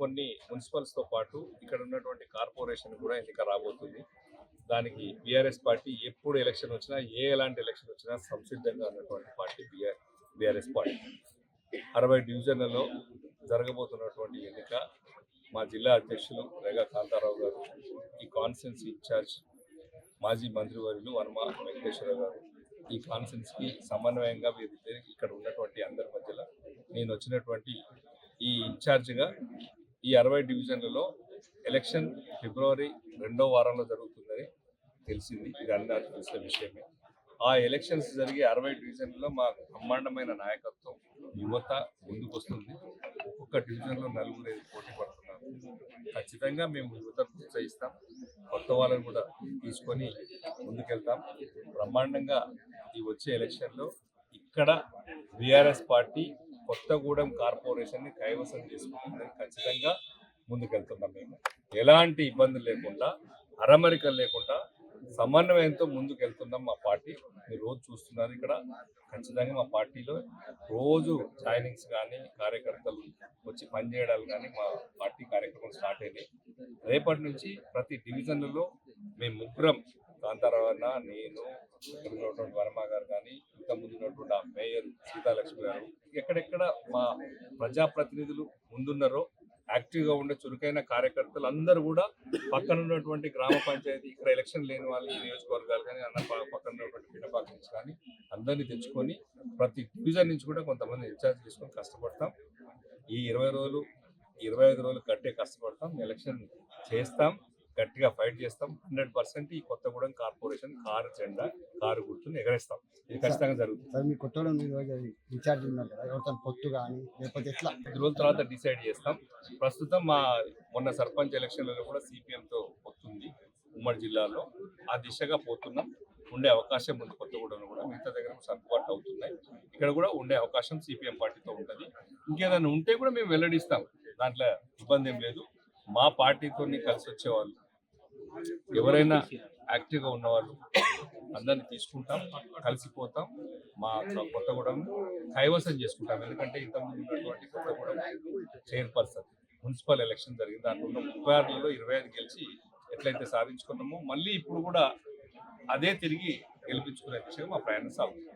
కొన్ని మున్సిపల్స్తో పాటు ఇక్కడ ఉన్నటువంటి కార్పొరేషన్ కూడా ఎన్నిక రాబోతుంది. దానికి బీఆర్ఎస్ పార్టీ ఎప్పుడు ఎలక్షన్ వచ్చినా ఎలాంటి ఎలక్షన్ వచ్చినా సంసిద్ధంగా ఉన్నటువంటి పార్టీ బీఆర్ఎస్ పార్టీ. 60 డివిజన్లలో జరగబోతున్నటువంటి ఎన్నిక మా జిల్లా అధ్యక్షులు రేగా కాంతారావు గారు, ఈ కాన్స్టిట్యున్సీ ఇన్ఛార్జ్ మాజీ మంత్రివర్యులు వర్మ వెంకటేశ్వర గారు, ఈ కాన్ఫరెన్స్కి సమన్వయంగా ఇక్కడ ఉన్నటువంటి అందరి మధ్యలో నేను వచ్చినటువంటి ఈ ఇన్ఛార్జిగా ఈ 60 డివిజన్లలో ఎలక్షన్ ఫిబ్రవరి 2వ వారంలో జరుగుతుందని తెలిసింది. ఇది అందరికీ తెలిసిన విషయమే. ఆ ఎలక్షన్స్ జరిగే 60 డివిజన్లలో మా బ్రహ్మాండమైన నాయకత్వం, యువత ముందుకు వస్తుంది. ఒక్కొక్క డివిజన్లో 4-5 పోటీ పడుతున్నారు. ఖచ్చితంగా మేము యువత ప్రోత్సహిస్తాం, కొత్త వాళ్ళని కూడా తీసుకొని ముందుకెళ్తాం. బ్రహ్మాండంగా ఈ వచ్చే ఎలక్షన్లో ఇక్కడ బీఆర్ఎస్ పార్టీ కొత్తగూడెం కార్పొరేషన్ని కైవసం చేసుకుంటుందని ఖచ్చితంగా ముందుకెళ్తున్నాం. మేము ఎలాంటి ఇబ్బందులు లేకుండా, అరమరికలు లేకుండా సమన్వయంతో ముందుకెళ్తున్నాం. మా పార్టీ మీరు రోజు చూస్తున్నారు. ఇక్కడ ఖచ్చితంగా మా పార్టీలో రోజు జాయినింగ్స్ కానీ, కార్యకర్తలు వచ్చి పనిచేయడాలు కానీ మా పార్టీ కార్యక్రమం స్టార్ట్ అయినాయి. రేపటి నుంచి ప్రతి డివిజన్లలో మేము ముగ్గురం, కాంతారావు అన్న, నేను, ఇక్కడ ఉన్నటువంటి వర్మ గారు కానీ, ఇంతకుముందు ఉన్నటువంటి ఆ మేయర్ సీతాలక్ష్మి గారు, ఎక్కడెక్కడ మా ప్రజాప్రతినిధులు ముందున్నారో యాక్టివ్గా ఉండే చురుకైన కార్యకర్తలు అందరూ కూడా పక్కన ఉన్నటువంటి గ్రామ పంచాయతీ, ఇక్కడ ఎలక్షన్ లేని వాళ్ళు ఈ నియోజకవర్గాలు కానీ పక్కన ఉన్నటువంటి పినపాక నుంచి కానీ అందరినీ తెచ్చుకొని ప్రతి డివిజన్ నుంచి కూడా కొంతమంది ఇన్ఛార్జ్ తీసుకొని కష్టపడతాం. ఈ 20 రోజులు 25 రోజులు గట్టిగా కష్టపడతాం, ఎలక్షన్ చేస్తాం, గట్టిగా ఫైట్ చేస్తాం. 100% ఈ కొత్తగూడెం కార్పొరేషన్ కారు జెండా, కారు గుర్తుని ఎగరేస్తాం. ఇది ఖచ్చితంగా జరుగుతుంది. సార్, మీ కొత్తగూడెం ఇన్ఛార్జ్ ఉన్నారు కదా, ఎవరితో పొత్తు కానీ లేకపోతే ఎట్లా 5 రోజుల తర్వాత డిసైడ్ చేస్తాం. ప్రస్తుతం మా మొన్న సర్పంచ్ ఎలక్షన్లలో కూడా సిపిఎంతో పొత్తుంది ఉమ్మడి జిల్లాలో. ఆ దిశగా పోతున్నాం. ఉండే అవకాశం ఉంది కొత్తగూడెంలో కూడా. మిగతా దగ్గర సర్దుబాటు అవుతున్నాయి. ఇక్కడ కూడా ఉండే అవకాశం సిపిఎం పార్టీతో ఉంటుంది. ఇంకేదైనా ఉంటే కూడా మేము వెల్లడిస్తాం. దాంట్లో ఇబ్బంది ఏం లేదు. మా పార్టీతో కలిసి వచ్చేవాళ్ళు ఎవరైనా యాక్టివ్గా ఉన్నవాళ్ళు అందరినీ తీసుకుంటాం, కలిసిపోతాం, మా కొత్తగూడెం కైవసం చేసుకుంటాం. ఎందుకంటే ఇంతకుముందు ఉన్నటువంటి కొత్తగూడెం చైర్పర్సన్ మున్సిపల్ ఎలక్షన్ జరిగింది. దాంట్లో 36లలో 25 గెలిచి ఎట్లయితే సాధించుకున్నామో మళ్ళీ ఇప్పుడు కూడా అదే తిరిగి గెలిపించుకునే దిశగా మా ప్రయాణం సాగుతుంది.